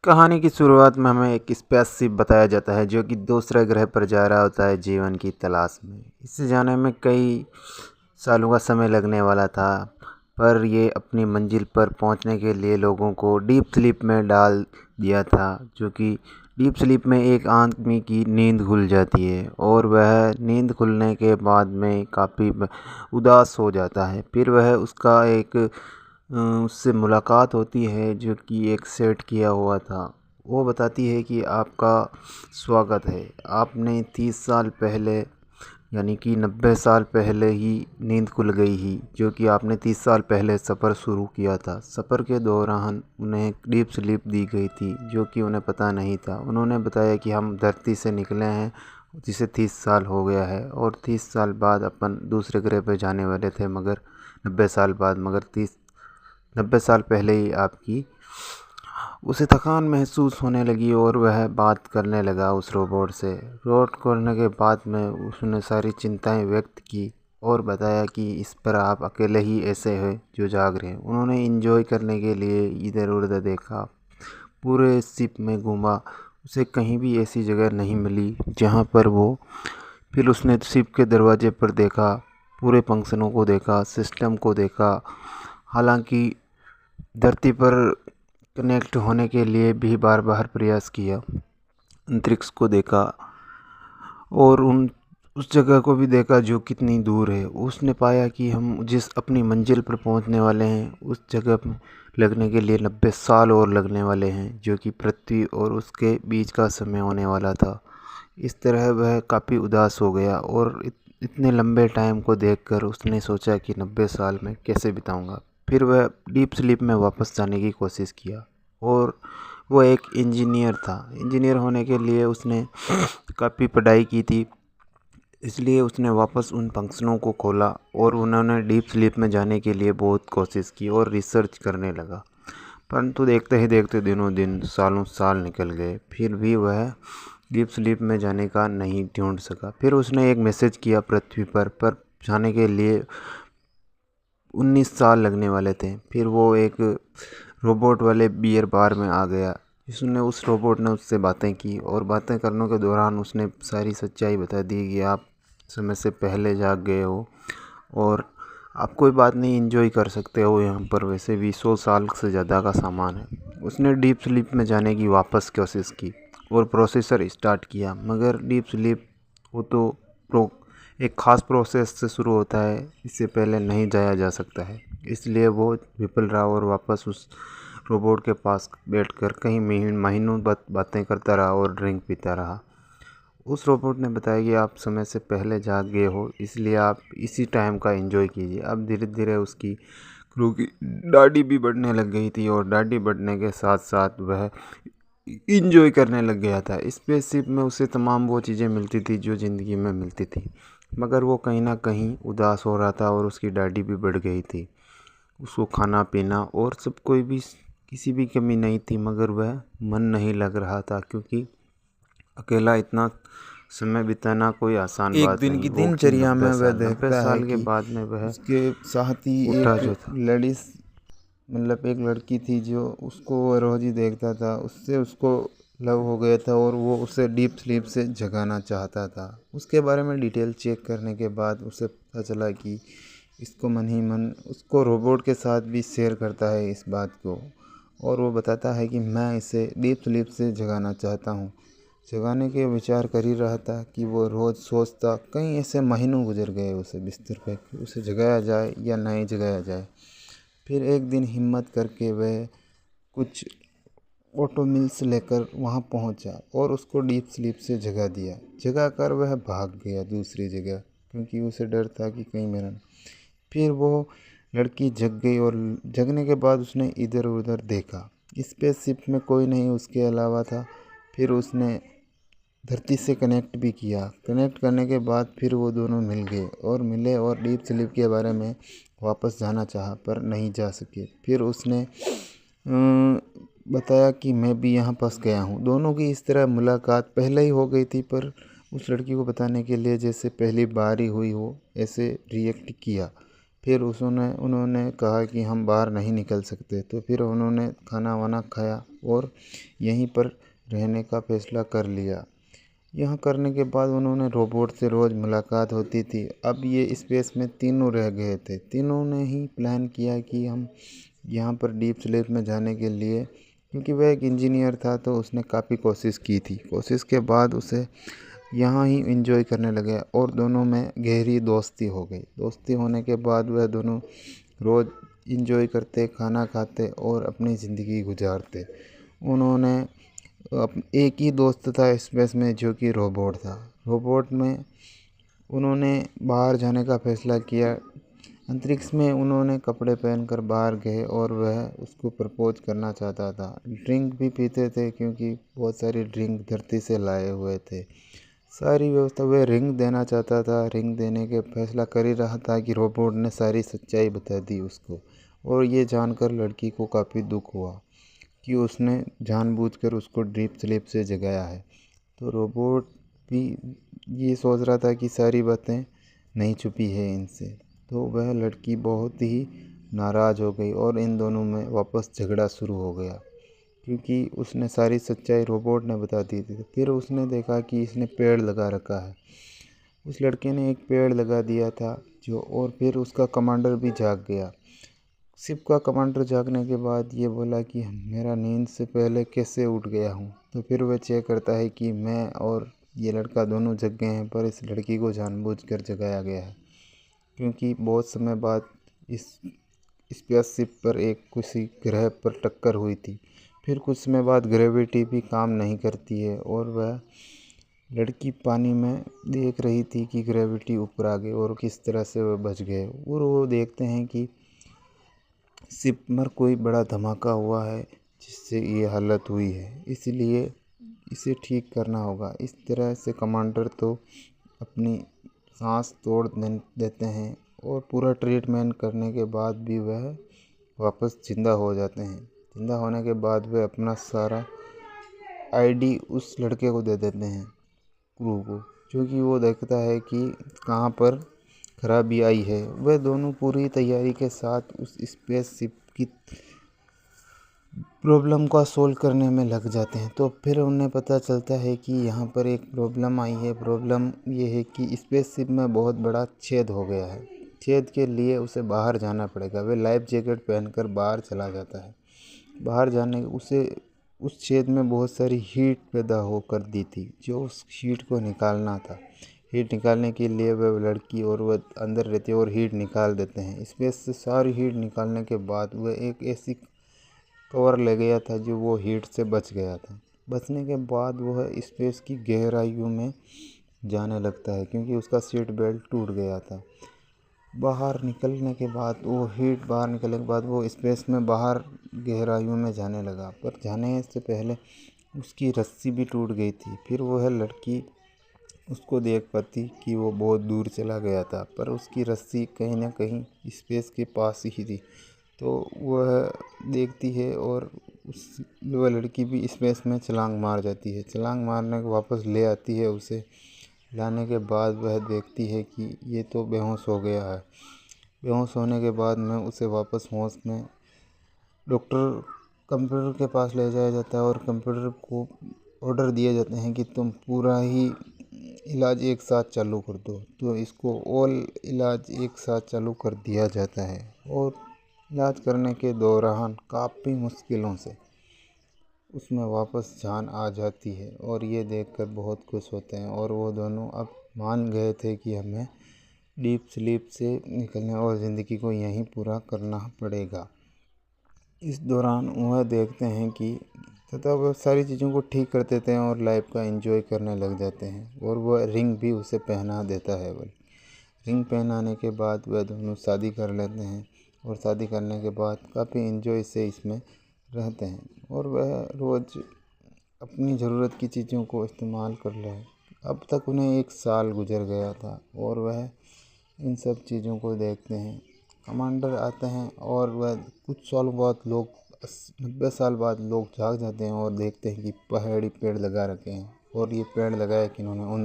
कहानी की शुरुआत में हमें एक स्पेसशिप बताया जाता है जो कि दूसरे ग्रह पर जा रहा होता है जीवन की तलाश में। इसे जाने में कई सालों का समय लगने वाला था, पर ये अपनी मंजिल पर पहुंचने के लिए लोगों को डीप स्लीप में डाल दिया था। जो कि डीप स्लीप में एक आदमी की नींद खुल जाती है और वह नींद खुलने के बाद में काफ़ी उदास हो जाता है। फिर वह उसका एक उससे मुलाकात होती है जो कि एक सेट किया हुआ था। वो बताती है कि आपका स्वागत है, आपने 30 साल पहले यानी कि 90 साल पहले ही नींद खुल गई ही, जो कि आपने 30 साल पहले सफ़र शुरू किया था। सफ़र के दौरान उन्हें डीप स्लीप दी गई थी जो कि उन्हें पता नहीं था। उन्होंने बताया कि हम धरती से निकले हैं जिसे 30 साल हो गया है और 30 साल बाद अपन दूसरे ग्रह पर जाने वाले थे, मगर 90 साल बाद, मगर 90 साल पहले ही आपकी उसे थकान महसूस होने लगी और वह बात करने लगा उस रोबोट से। रोबोट करने के बाद में उसने सारी चिंताएं व्यक्त की और बताया कि इस पर आप अकेले ही ऐसे हैं जो जाग रहे हैं। उन्होंने इंजॉय करने के लिए इधर उधर देखा, पूरे शिप में घूमा, उसे कहीं भी ऐसी जगह नहीं मिली जहाँ पर वो। फिर उसने शिप के दरवाजे पर देखा, पूरे फंक्शनों को देखा, सिस्टम को देखा। हालांकि धरती पर कनेक्ट होने के लिए भी बार बार प्रयास किया, अंतरिक्ष को देखा और उस जगह को भी देखा जो कितनी दूर है। उसने पाया कि हम जिस अपनी मंजिल पर पहुंचने वाले हैं उस जगह पर लगने के लिए 90 साल और लगने वाले हैं, जो कि पृथ्वी और उसके बीच का समय होने वाला था। इस तरह वह काफ़ी उदास हो गया और इतने लंबे टाइम को देखकर उसने सोचा कि 90 साल में कैसे बिताऊंगा। फिर वह डीप स्लीप में वापस जाने की कोशिश किया और वो एक इंजीनियर था। इंजीनियर होने के लिए उसने काफ़ी पढ़ाई की थी, इसलिए उसने वापस उन फंक्शनों को खोला और उन्होंने डीप स्लीप में जाने के लिए बहुत कोशिश की और रिसर्च करने लगा। परंतु देखते ही देखते दिनों दिन सालों साल निकल गए, फिर भी वह डीप स्लीप में जाने का नहीं ढूंढ सका। फिर उसने एक मैसेज किया पृथ्वी पर जाने के लिए 19 साल लगने वाले थे। फिर वो एक रोबोट वाले बियर बार में आ गया, जिसने उस रोबोट ने उससे बातें की और बातें करने के दौरान उसने सारी सच्चाई बता दी कि आप समय से पहले जाग गए हो और आप कोई बात नहीं, एंजॉय कर सकते हो यहाँ पर, वैसे भी 100 साल से ज़्यादा का सामान है। उसने डीप स्लीप में जाने की वापस कोशिश की और प्रोसेसर स्टार्ट किया, मगर डीप स्लीप वो तो प्रो एक ख़ास प्रोसेस से शुरू होता है, इससे पहले नहीं जाया जा सकता है। इसलिए वो विफल रहा और वापस उस रोबोट के पास बैठकर कई महीनों बातें करता रहा और ड्रिंक पीता रहा। उस रोबोट ने बताया कि आप समय से पहले जाग गए हो, इसलिए आप इसी टाइम का एंजॉय कीजिए। अब धीरे धीरे उसकी क्रू की दाढ़ी भी बढ़ने लग गई थी और दाढ़ी बढ़ने के साथ साथ वह इंजॉय करने लग गया था। स्पेसशिप में उसे तमाम वो चीज़ें मिलती थी जो ज़िंदगी में मिलती थी, मगर वो कहीं ना कहीं उदास हो रहा था और उसकी दाढ़ी भी बढ़ गई थी। उसको खाना पीना और सब कोई भी किसी भी कमी नहीं थी, मगर वह मन नहीं लग रहा था क्योंकि अकेला इतना समय बिताना कोई आसान एक बात दिन नहीं। की वो कि दिनचर्या में वह 90 देखता है साल के कि बाद में वह उसके साथ ही उठा एक जो था। लेडीज, मतलब एक लड़की थी जो उसको वो रोज ही देखता था, उससे उसको लव हो गया था और वो उसे डीप स्लीप से जगाना चाहता था। उसके बारे में डिटेल चेक करने के बाद उसे पता चला कि इसको मन ही मन उसको रोबोट के साथ भी शेयर करता है इस बात को, और वो बताता है कि मैं इसे डीप स्लीप से जगाना चाहता हूँ। जगाने के विचार कर ही रहा था कि वो रोज़ सोचता, कई ऐसे महीनों गुजर गए उसे बिस्तर पे कि उसे जगाया जाए या नहीं जगाया जाए। फिर एक दिन हिम्मत करके वह कुछ ऑटो मिल्स लेकर वहाँ पहुँचा और उसको डीप स्लीप से जगा दिया। जगा कर वह भाग गया दूसरी जगह, क्योंकि उसे डर था कि कहीं मेरा। फिर वो लड़की जग गई और जगने के बाद उसने इधर उधर देखा, स्पेसशिप में कोई नहीं उसके अलावा था। फिर उसने धरती से कनेक्ट भी किया। कनेक्ट करने के बाद फिर वो दोनों मिल गए और मिले और डीप स्लीप के बारे में वापस जाना चाहा पर नहीं जा सके। फिर उसने बताया कि मैं भी यहाँ फंस गया हूँ। दोनों की इस तरह मुलाकात पहले ही हो गई थी, पर उस लड़की को बताने के लिए जैसे पहली बार ही हुई हो ऐसे रिएक्ट किया। फिर उन्होंने कहा कि हम बाहर नहीं निकल सकते, तो फिर उन्होंने खाना वाना खाया और यहीं पर रहने का फ़ैसला कर लिया। यहाँ करने के बाद उन्होंने रोबोट से रोज़ मुलाकात होती थी। अब ये स्पेस में तीनों रह गए थे। तीनों ने ही प्लान किया कि हम यहाँ पर डीप स्लीप में जाने के लिए, क्योंकि वह एक इंजीनियर था तो उसने काफ़ी कोशिश की थी। कोशिश के बाद उसे यहाँ ही एंजॉय करने लगे और दोनों में गहरी दोस्ती हो गई। दोस्ती होने के बाद वह दोनों रोज़ एंजॉय करते, खाना खाते और अपनी ज़िंदगी गुजारते। उन्होंने एक ही दोस्त था स्पेस में जो कि रोबोट था। रोबोट में उन्होंने बाहर जाने का फ़ैसला किया। अंतरिक्ष में उन्होंने कपड़े पहनकर बाहर गए और वह उसको प्रपोज करना चाहता था। ड्रिंक भी पीते थे क्योंकि बहुत सारी ड्रिंक धरती से लाए हुए थे। सारी व्यवस्था, वह रिंग देना चाहता था। रिंग देने के फैसला कर ही रहा था कि रोबोट ने सारी सच्चाई बता दी उसको, और ये जानकर लड़की को काफ़ी दुख हुआ कि उसने जानबूझकर उसको डीप स्लीप से जगाया है। तो रोबोट भी ये सोच रहा था कि सारी बातें नहीं छुपी है इनसे। तो वह लड़की बहुत ही नाराज़ हो गई और इन दोनों में वापस झगड़ा शुरू हो गया, क्योंकि उसने सारी सच्चाई रोबोट ने बता दी थी। फिर उसने देखा कि इसने पेड़ लगा रखा है। उस लड़के ने एक पेड़ लगा दिया था और फिर उसका कमांडर भी जाग गया। शिप का कमांडर जागने के बाद ये बोला कि मेरा नींद से पहले कैसे उठ गया हूँ। तो फिर वह चेक करता है कि मैं और ये लड़का दोनों जग गए हैं, पर इस लड़की को जानबूझकर जगाया गया है, क्योंकि बहुत समय बाद इस स्पेसशिप पर एक किसी ग्रह पर टक्कर हुई थी। फिर कुछ समय बाद ग्रेविटी भी काम नहीं करती है और वह लड़की पानी में देख रही थी कि ग्रेविटी ऊपर आ गई और किस तरह से वह बच गए। और वो देखते हैं कि शिप पर कोई बड़ा धमाका हुआ है जिससे ये हालत हुई है, इसलिए इसे ठीक करना होगा। इस तरह से कमांडर तो अपनी सांस तोड़ देते हैं और पूरा ट्रीटमेंट करने के बाद भी वह वापस जिंदा हो जाते हैं। जिंदा होने के बाद वे अपना सारा आईडी उस लड़के को दे देते हैं, क्रू को, क्योंकि वो देखता है कि कहाँ पर खराबी आई है। वह दोनों पूरी तैयारी के साथ उस स्पेसशिप की प्रॉब्लम का सोल्व करने में लग जाते हैं। तो फिर उन्हें पता चलता है कि यहाँ पर एक प्रॉब्लम आई है। प्रॉब्लम ये है कि स्पेसशिप में बहुत बड़ा छेद हो गया है। छेद के लिए उसे बाहर जाना पड़ेगा। वह लाइफ जैकेट पहनकर बाहर चला जाता है। बाहर जाने उसे उस छेद में बहुत सारी हीट पैदा हो कर दी थी, जो उस हीट को निकालना था। हीट निकालने के लिए वह लड़की और वह अंदर रहती है और हीट निकाल देते हैं। स्पेस से सारी हीट निकालने के बाद वह एक ऐसी कवर ले गया था जो वो हीट से बच गया था। बचने के बाद वह स्पेस की गहराइयों में जाने लगता है, क्योंकि उसका सीट बेल्ट टूट गया था। बाहर निकलने के बाद बाहर निकलने के बाद वो स्पेस में बाहर गहराइयों में जाने लगा, पर जाने से पहले उसकी रस्सी भी टूट गई थी। फिर वह लड़की उसको देख पाती कि वो बहुत दूर चला गया था, पर उसकी रस्सी कहीं ना कहीं स्पेस के पास ही थी। तो वह देखती है और वह लड़की भी स्पेस में छलांग मार जाती है। छलांग मारने को वापस ले आती है। उसे लाने के बाद वह देखती है कि ये तो बेहोश हो गया है। बेहोश होने के बाद में उसे वापस होश में कंप्यूटर के पास ले जाया जाता है और कंप्यूटर को ऑर्डर दिए जाते हैं कि तुम पूरा ही इलाज एक साथ चालू कर दो। तो इसको ऑल इलाज एक साथ चालू कर दिया जाता है और इलाज करने के दौरान काफ़ी मुश्किलों से उसमें वापस जान आ जाती है और ये देखकर बहुत खुश होते हैं। और वो दोनों अब मान गए थे कि हमें डीप स्लीप से निकलने और ज़िंदगी को यहीं पूरा करना पड़ेगा। इस दौरान वह देखते हैं कि तथा वह सारी चीज़ों को ठीक कर देते हैं और लाइफ का एंजॉय करने लग जाते हैं। और वह रिंग भी उसे पहना देता है। वह रिंग पहनाने के बाद वह दोनों शादी कर लेते हैं और शादी करने के बाद काफ़ी एंजॉय से इसमें रहते हैं। और वह रोज़ अपनी ज़रूरत की चीज़ों को इस्तेमाल कर रहे हैं। अब तक उन्हें 1 साल गुजर गया था और वह इन सब चीज़ों को देखते हैं। कमांडर आते हैं और वह कुछ सालों बाद 90 साल बाद लोग जाग जाते हैं और देखते हैं कि पहाड़ी पेड़ लगा रखे हैं और ये पेड़ लगाए कि इन्होंने उन